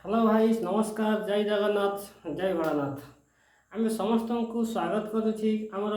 Hello भाई नमस्कार जय जगन्नाथ जय भोलानाथ आम समस्त को स्वागत करुच्ची आमर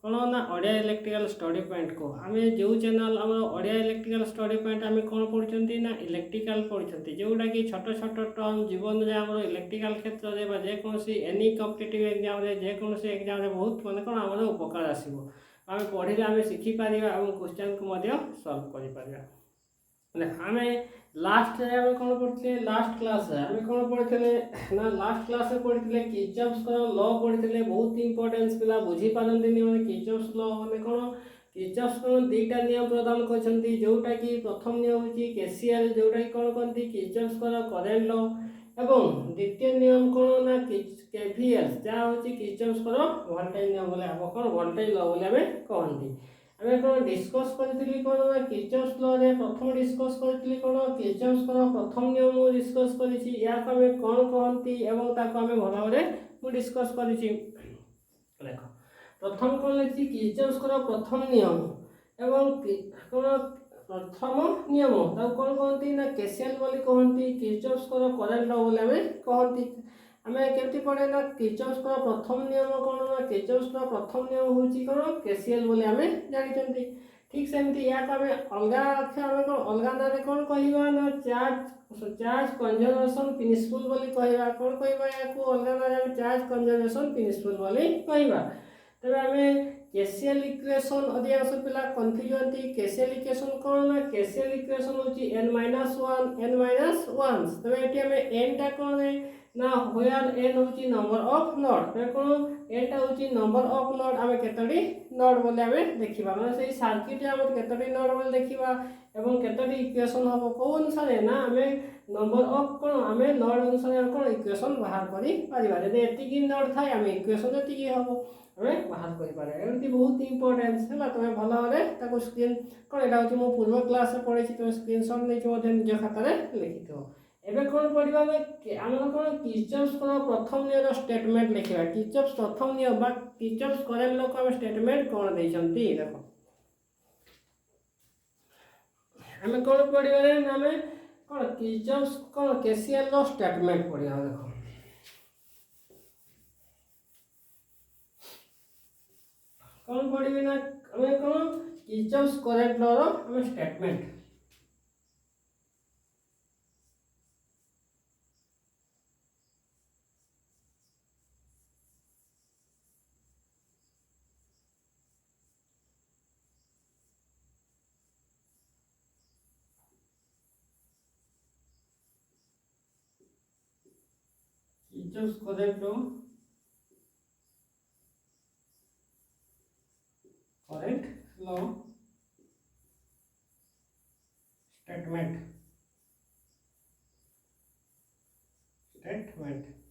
कौन ना ओडिया इलेक्ट्रिकल स्टडी पॉइंट को आम जो चैनल आम ओडिया इलेक्ट्रिकल स्टडी पॉइंट आम कौन पढ़ुं ना इलेक्ट्रिकल पढ़ुं जोटा कि छोट छोट टर्म जीवन में आम इलेक्ट्रिकल क्षेत्र में जेकोसी एनी कॉम्पिटिटिव एग्जाम जेकोसी एग्जाम बहुत माने कौन आम उपकार आसो आम पढ़े आम शिखिपर और क्वेश्चन को सॉल्व कर आम लास्ट आम कौन पढ़ते लास्ट क्लास आम कौन पढ़ते ना लास्ट क्लास पढ़ते किर्चॉफ्स लॉ पढ़ते बहुत इंपोर्टेंस पिला बुझी पारती मैंने किर्चॉफ्स लॉ मैंने कौन किर्चॉफ्स कौन दुईटा नियम प्रदान कर जोटा कि प्रथम नियम हूँ केसीएल जोटा कि कौन कहते किर्चॉफ्स करेंट लॉ एवं द्वितीय नियम कौन ना केवीएल जहाँ हूँ किर्चॉफ्स वोल्टेज नियम बोले कौन वोल्टेज लॉ बोले आम कहती आम कौन डिस्कस करी कौन ना किर्चॉफ्स लॉ रे प्रथम डिस्कस करी कौन किर्चॉफ्स प्रथम नियम डिस्कस करी या आम कौन कहती एवं ताको आम भल भाव डिस्कस करी देख प्रथम कौन लिखी किर्चॉफ्स प्रथम नियम एवं कौन प्रथम नियम ताको कौन कहती ना केसीएल बोली कहती किर्चॉफ्स करेंट लॉ बोली आम कहती आम केमती पढ़े ना किर्चॉफ्स प्रथम नियम कौन ना किर्चॉफ्स प्रथम नियम हूँ कौन केसीएल बोली आम जानते ठीक सेमती या आम अलग आम कौन अलग ना कौन कहवा ना चार्ज कंजर्वेशन प्रिंसिपल बोली कहवा कौन कहवा या अलग ना चार्ज कंजर्वेशन प्रिंसिपल बोली कहवा तेज आम केसीएल इक्वेशन अधिकांश पिला कन्फ्यूज होती केसीएल इक्वेशन कौन ना केसीएल इक्वेशन हूँ n-1 n-1 तेज ये आम n टा कौन ना व्हेयर n होची नंबर ऑफ नोड ते कोन एटा होची नंबर ऑफ नोड आमे केतडी नोड बोले आमे देखिबा माने सेही सर्किट आमे केतडी नोड बोले देखिबा एवं केतडी इक्वेशन हबो को अनुसार ना आमे नंबर ऑफ कोन आमे नोड अनुसार कोन इक्वेशन बाहर करि परिबा यदि एतिकी नोड थाय आमे इक्वेशन एतिकी हबो आमे बाहर करि पारे एमती बहुत इंपोर्टेंस हैला तमे भलो रे ताको स्क्रीन कोन एटा होची मो पूर्व क्लास रे पढैछि तमे स्क्रीनशॉट नै छु निज खाता रे लिखिथो एबे कौन पढ़ा आम कौन किर्चॉफ्स प्रथम नियम स्टेटमेंट लिखा किर्चॉफ्स प्रथम नियम बा किर्चॉफ्स करेंट लॉ को स्टेटमेंट कौन देछंती देखो आम कौन पढ़ा आम कौन किर्चॉफ्स कौन केसीएल लॉ स्टेटमेंट पढ़ा देखो कौन पढ़ी ना आम कौन किर्चॉफ्स करेंट लॉ रो statement Kirchhoff's current law statement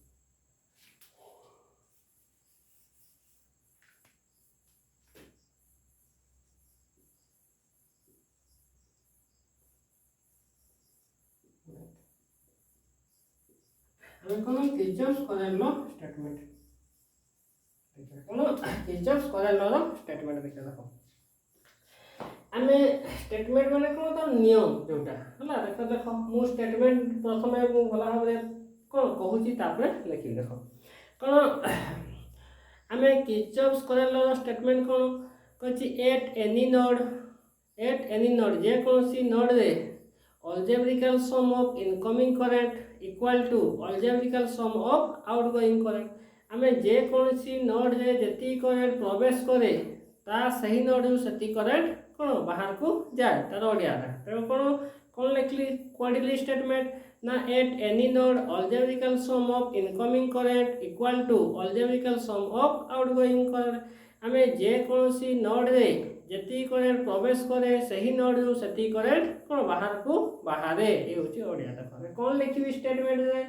कौन किर्चॉफ्स करेंट लॉ स्टेटमेंट कौन किर्चॉफ्स करेंट लॉ स्टेटमेंट देखा देखो आम स्टेटमेंट माने कौन तो नियम जोटा है देख देख मु स्टेटमेंट प्रथम भल भाव कौन कहूँ तापर लिखी देख कौन आम किर्चॉफ्स करेंट लॉ स्टेटमेंट कौन कही एट एनी नोड जेकोसी नोड रे algebraical sum of incoming current equal to algebraical sum of outgoing current आमे जे कोनसी नोड रे जति करंट प्रवेश करे ता सही नोड रु सति करंट कोन बाहर को जाय तार ओडिया रे तो कोन लिखली क्वाड्रिली स्टेटमेंट ना at any node algebraical sum of incoming current equal to algebraical sum of outgoing current आमे जे कोनसी नोड रे जति करंट प्रवेश करे सही नोड रु सति करंट कोन बाहर को बाहरे ए होची ओडिया देखो कोन लिखिबी स्टेटमेंट रे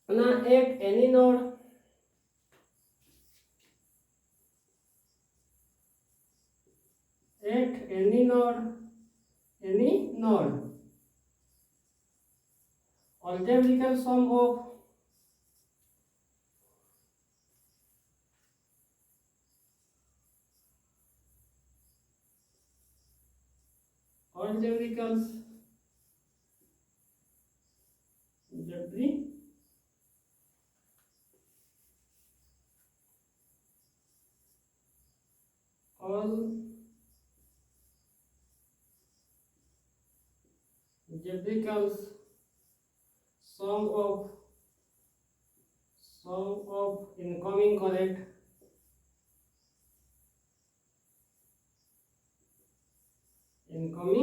ना at any node algebraical sum of algebraical algebraical sum of incoming current equal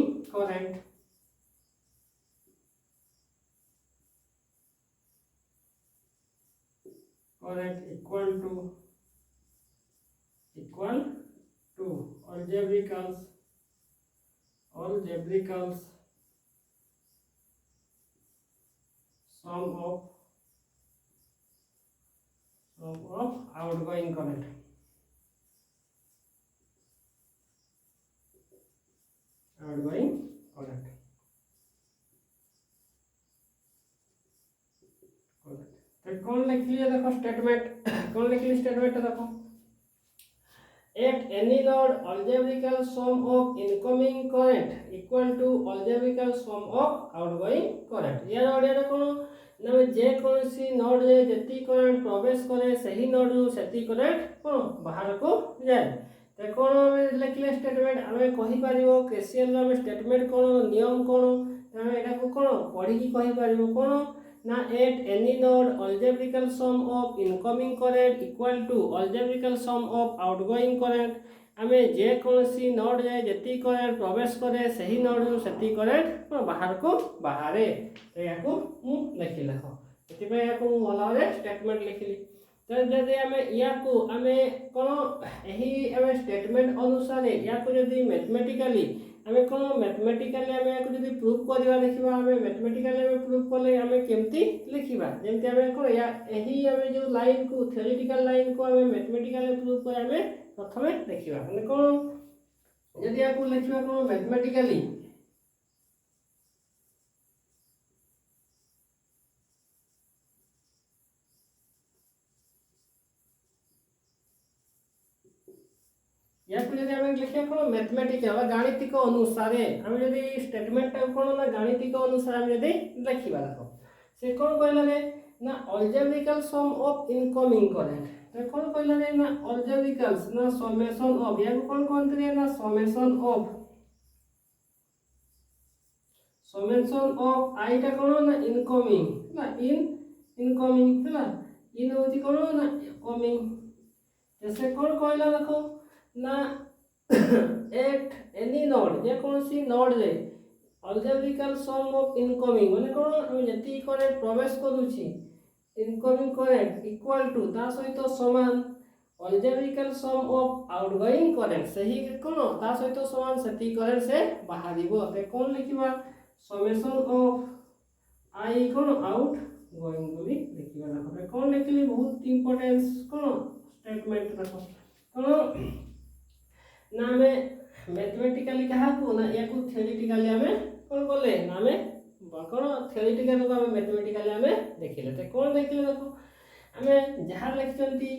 to algebraical sum of outgoing current. तो कौन लिख लिया देखो स्टेटमेंट कौन लिख ली स्टेटमेंट देखो at any node algebraical sum of incoming current equal to algebraical sum of outgoing current यार ओडिया रे कोन ना जे कोनसी नोड रे जति करंट प्रवेश करे सही नोड रु सेति करंट कोन बाहर को जाय ते कोन हम लिखले स्टेटमेंट हमें कहि परिबो केसीएल रो हम स्टेटमेंट कोन नियम कोन हमें एटा को कोन पढी की कहि परिबो कोन ना at any node algebraical sum of incoming current equal to algebraical sum of outgoing current आमे जे कोनसी नोड रे जति करंट प्रवेश करे सही नोड रु सेति करंट बाहर को बाहरे तो याको मु लिखि लेखो एति पे याको मु भला रे स्टेटमेंट लिखिली तो जदि आमे याको आमे कोन एही आमे स्टेटमेंट अनुसार याको जदि मैथमेटिकली आमे कोन मैथमेटिकली आमे याको जदि प्रूफ करबा देखिबा आमे मैथमेटिकली आमे प्रूफ करले आमे केमती लिखिबा जेमति आमे कोन या एही आमे जो लाइन को थ्योरेटिकल लाइन को आमे मैथमेटिकली प्रूफ कर आमे प्रथमे देखिबा माने कोन जदि याको लिखिबा कोन मैथमेटिकली या को जदि हमें लिखिया कोन मैथमेटिकल गणितिक अनुसार हम जदि स्टेटमेंट कोन ना गणितिक अनुसार हम जदि लिखिबा देखो से कोन कहला रे ना अलजेब्रिकल सम ऑफ इनकमिंग करंट तो कोन कहला रे ना अलजेब्रिकल ना समेशन ऑफ या कोन कोन रे ना समेशन ऑफ आई ता कोन ना इनकमिंग ना इनकमिंग हला इन होती कोन ना कमिंग जैसे कोन कहला देखो ना एट एनी नोड जे कोनसी नोड रे अलजेब्रिकल सम ऑफ इनकमिंग माने कोन हम जति करंट प्रवेश करूची इनकमिंग करंट इक्वल टू ता सहित समान अलजेब्रिकल सम ऑफ आउटगोइंग करंट सही कोन ता सहित समान सेति करंट से बाहरिबो ते कोन लिखिबा समेशन ऑफ आई कोन आउट गोइंग बोली लिखिबा ना कोन लिखली बहुत इंपोर्टेंस कोन स्टेटमेंट रखो कोन ना हमें मैथमेटिकली कहा को ना या को थ्योरेटिकली हमें कोन बोले ना हमें कोन थ्योरेटिकली को हमें मैथमेटिकली हमें देखिले ते कोन देखिले देखो हमें जहां लिखचंती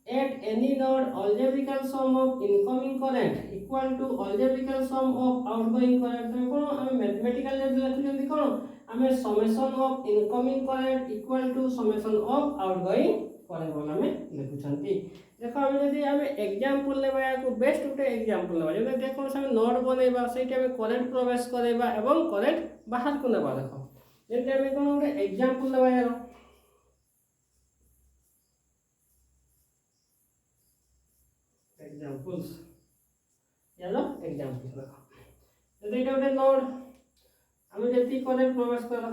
at any node algebraical sum of incoming current equal to algebraical sum of outgoing current तो कोन हमें मैथमेटिकली लिखचंती कोन हमें summation of incoming current equal to summation of outgoing current बोला हमें लिखचंती देखो हम यदि हमें एग्जांपल लेबा या को बेस्ट उठे एग्जांपल लेबा जदि देखो हम नोड बनेबा सेठी हमें करंट प्रवेश करेबा एवं करंट बाहर को नेबा देखो जदि हमें कोन उठे एग्जांपल लेबा यार एग्जांपल्स यालो एग्जांपल देखो जदि एटा उठे नोड हमें जति करंट प्रवेश करा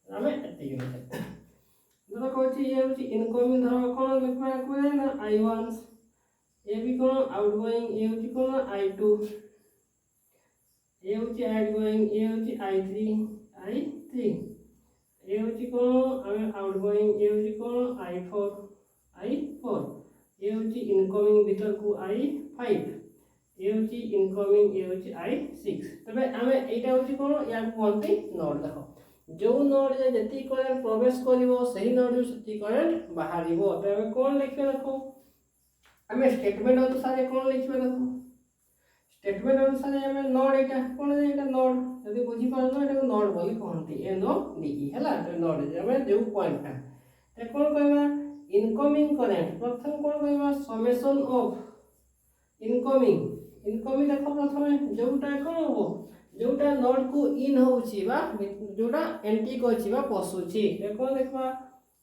हमें एति लिखते धर कहछि ये होछि इनकमिंग धर कोन लिखबा को ना I1 ये भी कोन आउटगोइंग ये होछि कोन I2 ये होछि आउटगोइंग ये होछि I3 ये होछि कोन हमें आउटगोइंग ये होछि कोन I4 ये होछि इनकमिंग भीतर को I5 ये होछि इनकमिंग ये होछि I6 तबे हमें एटा होछि कोन या कोनती नोड देखो जो नोड जे जति करंट प्रवेश करिवो सही नोड रु सति करंट बाहरिवो त हमें कोन लिखबे देखो हमें स्टेटमेंट अनुसार कोन लिखबे देखो स्टेटमेंट अनुसार हमें नोड एटा कोन एटा नोड जदि बुझी पारन एटा नोड बोली कहंती NODE हैला नोड जे जो पॉइंट था ते कोन कहबा इनकमिंग करंट प्रथम कोन कहबा समेशन ऑफ इनकमिंग देखो प्रथम जोटा कोन हो जोटा नोड को इन होउची बा जोटा एंटी कोची बा पसुची देखो देखबा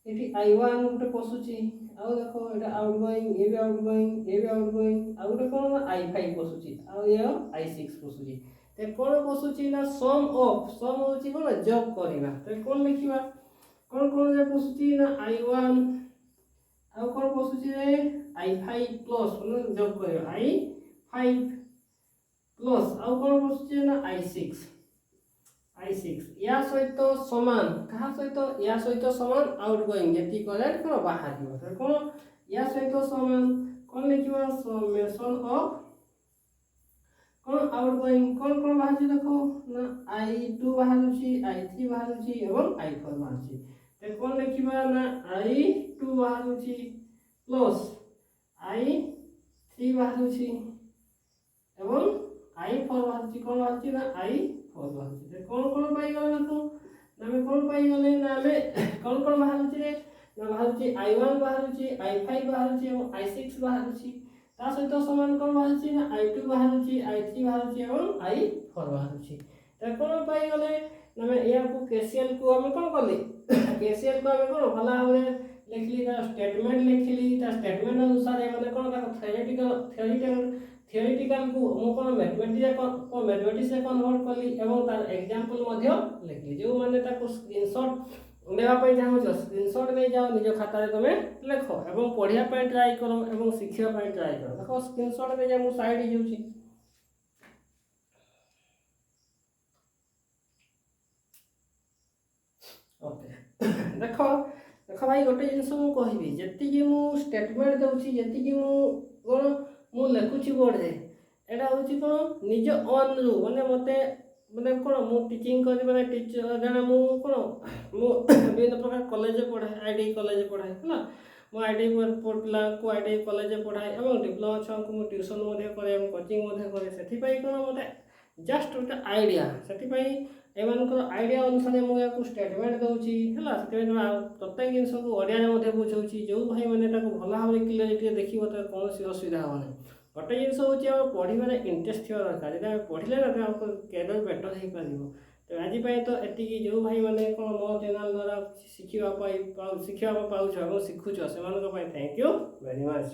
एठी I1 गुटे पसुची आउ देखो एटा आउटगोइंग ए भी आउटगोइंग आउ गुटे कोन I5 पसुची आउ ये I6 पसुची ते कोन पसुची ना सम होउची कोन जॉब करिना ते कोन लिखिबा कोन जे पसुची ना I1 आउ कोन पसुची रे I5 प्लस मतलब जॉब करियो I5 प्लस आउ कोन पसुची ना I6 या सहित समान कहा सहित या सहित समान आउटगोइंग यति करंट कोन बाहर दियो तो कोन या सहित समान कोन लिखिबा समेशन ऑफ कोन आउटगोइंग कोन बाहर छी देखो ना I2 बाहर छी I3 बाहर छी एवं I4 बाहर छी ते कोन लिखिबा ना I2 बाहर छी प्लस I3 बाहर छी एवं I4 बाहर छी कोन बाहर छी ना I4 बाहर छी कोन पाई गले ना तो नामे कोन पाई गले नामे कोन बाहर छी रे ना बाहर छी I1 बाहर छी I5 बाहर छी एवं I6 बाहर छी ता सहित समान कोन बाहर छी ना I2 बाहर छी I3 बाहर छी एवं I4 बाहर छी त कोन पाई गले नामे या को केसीएल को हम कोन करली केसीएल को हम कोन भला भाबे लिखली ता स्टेटमेंट लिखली ता स्टेटमेंट अनुसार माने कोन ता थियोरेटिकल को मो कोन मैथमेटिक्स से कन्वर्ट करली एवं तार एग्जांपल मध्ये लिखली जो माने ताको स्क्रीनशॉट लेवा पई चाहू स्क्रीनशॉट नै जाओ निज खाता रे तमे लेखो एवं पढिया पई ट्राई करो एवं शिखिया पई ट्राई करो देखो स्क्रीनशॉट में जा मु साइड ही जाउची ओके देखो देखो भाई गोटे जिंस मु कहबी जति कि मु स्टेटमेंट दउची जति कि मु कोन मु लेखुची बोर्ड रे एडा होची कोन निज ऑन रु माने मते माने कोन मु टीचिंग करी माने टीचर जने मु कोन मु विभिन्न प्रकार कॉलेज पढाए आईडी कॉलेज पढाए हला मु आईडी पढला को आईडी कॉलेज पढाए एवं डिप्लोमा छा को मु ट्यूशन मध्ये करे एवं कोचिंग मध्ये करे सेठी पई कोन मते जस्ट गोटे आईडिया सेठी पई एमानकर आईडिया अनुसार मु या को स्टेटमेंट दउची हला सेठी प्रत्येक जिंस को ओडिया रे मध्ये बुझौची जो भाई माने ताको भला भाबे क्लियरिटी देखिबो त कोनोसी असुविधा होने गोटे जिनस होची हम पढ़िबारे इंटरेस्ट थिया दरकार जे पढ़िले ना हमको कैरियर बेटर हे परिबो तो आज तो एति जो भाई माने कोन मो चैनल द्वारा शिखिबा पाउछ एवं शिखुछ से थैंक यू वेरी मच।